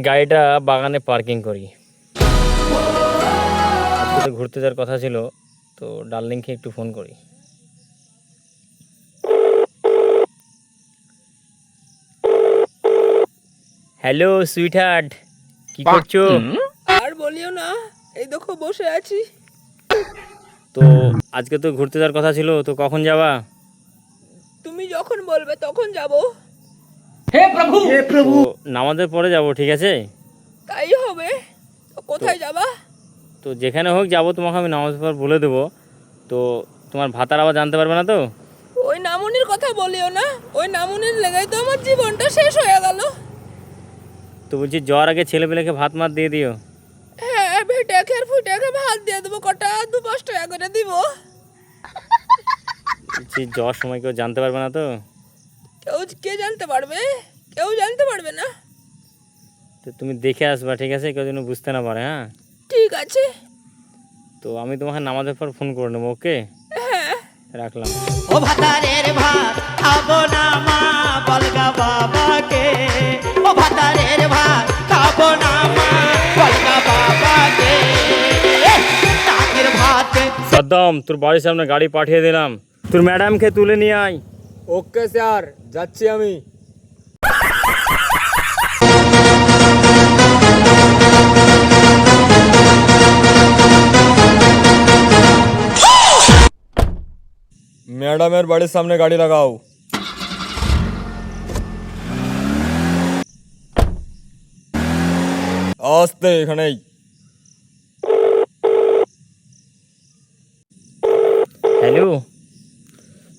গাড়িটা বাগানে পার্কিং করি। আজকে তো ঘুরতে যাওয়ার কথা ছিল, তো ডার্লিংকে একটু ফোন করি। হ্যালো সুইট হার্ট, কি করছো? আর বলিও না, এই দেখো বসে আছি। তো আজকে তো ঘুরতে যাওয়ার কথা ছিল, তো কখন যাবা? তুমি যখন বলবে তখন যাব। তো নামাজের পরে যাব, ঠিক আছে? তাই হবে। তো কোথায় যাবা? তো যেখানে হোক যাবো, তোমাকে আমি নামাজের পর বলে দেবো। তো তোমার ভাতার আবার জানতে পারবে না তো? ওই নামুনির কথা বলিও না, ওই নামুনির লেগাই তো আমার জীবনটা শেষ হয়ে গেল। তো বলছি যাওয়ার আগে ছেলেপেলেকে ভাত মাত দিয়ে দিও। হ্যাঁ, ভেটাকে আর ফুটাকে ভাত দিয়ে দেবো, কটা 2-5 টাকা করে দিব। বলছি যাওয়ার সময় কেউ জানতে পারবে না তো? কে জানতে পারবে? কেউ জানতে পারবে না। তো তুমি দেখে আসবা, ঠিক আছে? কেউ যেন বুঝতে না পারে। হ্যাঁ, ঠিক আছে। তো আমি তোমাকে নামাজের পর ফোন করে নেবো। ওকে, হ্যাঁ, রাখলাম। ও ভাতারের ভাত খাবো না মা বলগা বাবাকে, ও ভাতারের ভাত খাবো না মা বলগা বাবাকে, টাকের ভাত। সাদ্দাম, তোর বাড়ির সামনে গাড়ি পাঠিয়ে দিলাম, তোর ম্যাডামকে তুলে নিয়ে আয়। ওকে স্যার, যাচ্ছি আমি। ম্যাডামের বাড়ির সামনে গাড়ি লাগাও। আসতে এখানেই। হ্যালো,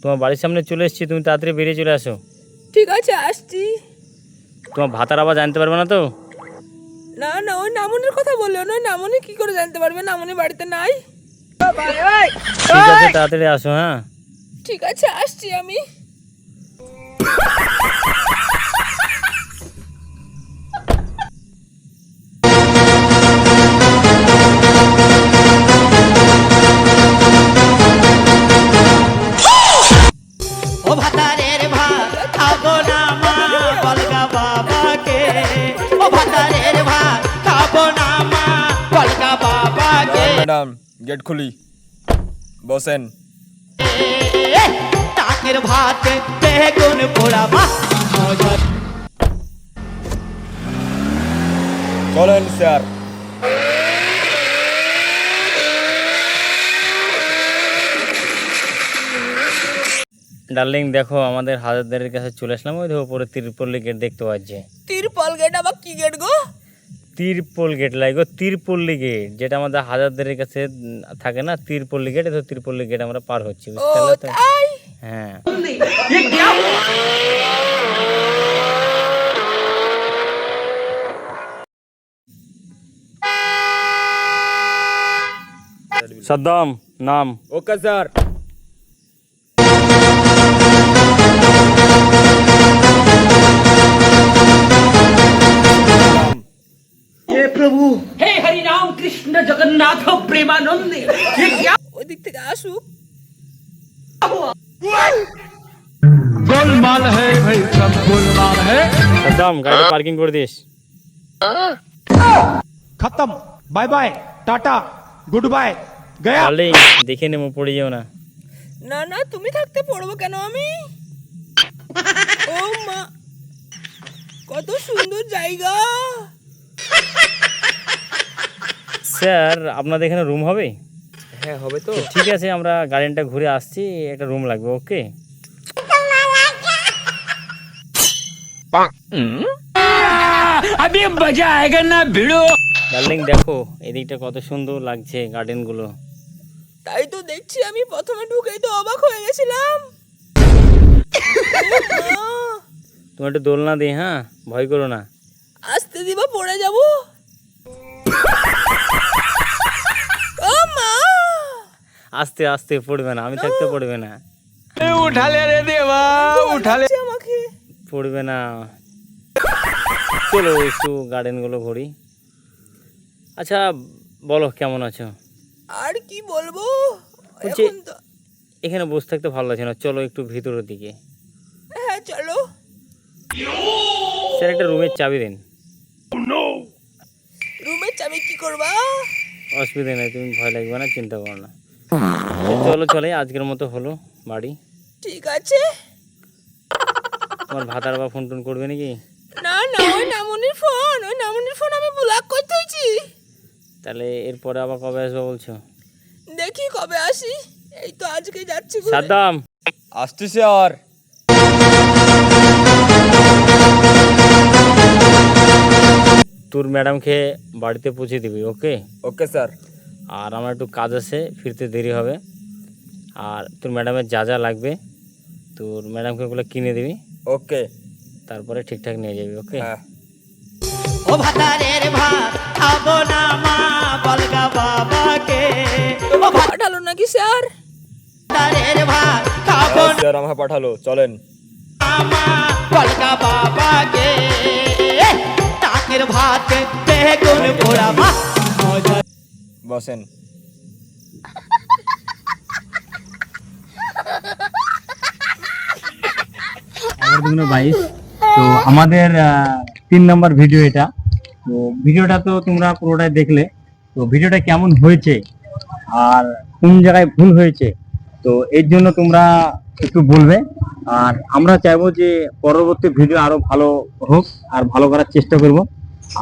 তোমার বাড়ির সামনে চলে এসেছি, তুমি তাড়াতাড়ি বেরিয়ে চলে আসো। ঠিক আছে, আসছি। তোমার ভাতার আবার জানতে পারবে না তো? না না, ওই নামুনির কথা বলিও না, ওই নামুনি কি করে জানতে পারবে? নামুনি বাড়িতে নাই। ঠিক আছে, তাড়াতাড়ি আসো। হ্যাঁ, ঠিক আছে, আসছি আমি। ও ভাতারের ভাত খাবো না মা বলগা বাবাকে, ও ভাতারের ভাত খাবো না মা বলগা বাবাকে, ম্যাডাম, গেট খুলি, বসেন। টাকের ভাত বেগুন পোড়া মা। চলেন স্যার। ডার্লিং দেখো, আমাদের হাজারদারের কাছে চলে আসলাম। ওই দেখো উপরে তিরপল্লী গেট দেখতে পাচ্ছি। তিরপল গেট আবার কি গেট গো? তিরপল গেট লাগো, তিরপল্লী গেট, যেটা আমাদের হাজারদারের কাছে থাকে না, তিরপল্লী গেট। তো তিরপল্লী গেট আমরা পার হচ্ছি, ও বুঝতে পারলে তো? তাই? হ্যাঁ। সাদ্দাম নাম। Okay sir. हे हरि राम कृष्ण जगन्नाथ प्रेमानंद, ये क्या ওই দিক থেকে আসুক। गोलमाल है भाई, सब गोलमाल है। সাদ্দাম গাড়িটা পার্কিং করে দিস। खत्म, bye bye, tata, goodbye, गया। ডার্লিং দেখে নেবো, পড়ে যেও না। না না, তুমি থাকতে পড়বো কেন আমি? ও মা, কত সুন্দর জায়গা। স্যার, আপনাদের এখানে রুম হবে? হ্যাঁ, হবে তো। ঠিক আছে, আমরা গার্ডেনটা ঘুরে আসছি, একটা রুম লাগবে। ওকে, अभी मजा आएगा ना भिड़ो। ডার্লিং দেখো এদিকটা কত সুন্দর লাগছে গার্ডেনগুলো। তাই তো দেখছি, আমি প্রথমে ঢুকেই তো অবাক হয়ে গেছিলাম। ও মা, তুমি একটু দোলনা দিই। হ্যাঁ, ভয় করো না। আসতে দিবা, পড়ে যাব। ও মা, আস্তে আস্তে, পড়বে না, আমি থাকতে পড়বে না, उठा ले रे देवा, उठा ले। লাগছে আমাকে। পড়বে না। চলো একটু গার্ডেনগুলো ঘুরি। আচ্ছা বলো, কেমন আছো? আর কি বলবো, বলছি এখন তো। এখানে বসে থাকতে ভালো লাগছে না, চলো একটু ভিতরের দিকে। হ্যাঁ চলো। স্যার একটা রুমের চাবি দিন। করবা? অসুবিধা নেই, তুমি ভয় লাগবে না, চিন্তা করো না। তো চলো চলে, আজকের মতো হলো বাড়ি। ঠিক আছে। তোমার ভাতার বা ফোন টোন করবে নাকি? না না, ওই নামনির ফোন আমি ব্লক করতে হয়েছি। তাহলে এরপরে আবার কবে আসবে বলছো? দেখি কবে আসি, এই তো আজকে যাচ্ছি ঘুরে। সাদ্দাম, আসছি স্যার। তোর ম্যাডামকে বাড়িতে পৌঁছে দিবি, ওকে? Okay sir. আর আমার একটু কাজ আছে, ফিরতে দেরি হবে। আর তোর ম্যাডামের যা যা লাগবে তোর ম্যাডামকে ওগুলো কিনে দিবি, ওকে। তারপরে ঠিকঠাক নিয়ে যাবি, ওকে? হ্যাঁ। ও ভাতারের ভাত খাবো না মা বলগা বাবাকে ও পাঠালো নাকি স্যার? ভাতারের ভাত খাবো হ্যাঁ, স্যার আমাকে পাঠালো, চলেন। না মা বলগা বাবাকে টাকের ভাত বেগুন পোড়া মা মজা বসেন। তো আমাদের 3 নম্বর ভিডিও এটা। তো ভিডিওটা তো তোমরা পুরোটাই দেখলে, তো ভিডিওটা কেমন হয়েছে আর কোন জায়গায় ভুল হয়েছে, তো এর জন্য তোমরা একটু বলবে। আর আমরা চাইবো যে পরবর্তী ভিডিও আরো ভালো হোক আর ভালো করার চেষ্টা করব।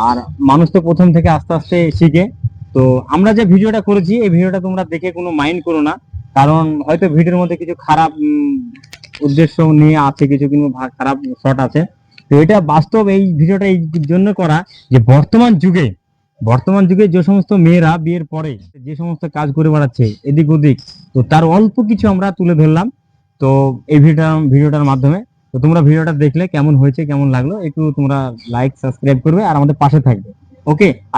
আর মানুষ তো প্রথম থেকে আস্তে আস্তে শিখে। তো আমরা যে ভিডিওটা করেছি এই ভিডিওটা তোমরা দেখে কোনো মাইন্ড করো না, কারণ হয়তো ভিডিওর মধ্যে কিছু খারাপ উদ্দেশ্য নিয়ে আছে, কিছু কিন্তু খারাপ শট আছে। তো এটা বাস্তব, এই ভিডিওটা এই জন্য করা যে বর্তমান যুগে যে সমস্ত মেয়েরা বিয়ের পরে যে সমস্ত কাজ করে বেড়াচ্ছে এদিক ওদিক, তো তার অল্প কিছু আমরা তুলে ধরলাম তো এই ভিডিওটার মাধ্যমে। তো তোমরা ভিডিওটা দেখলে কেমন হয়েছে কেমন লাগলো একটু তোমরা লাইক সাবস্ক্রাইব করবে আর আমাদের পাশে থাকবে, ওকে? আর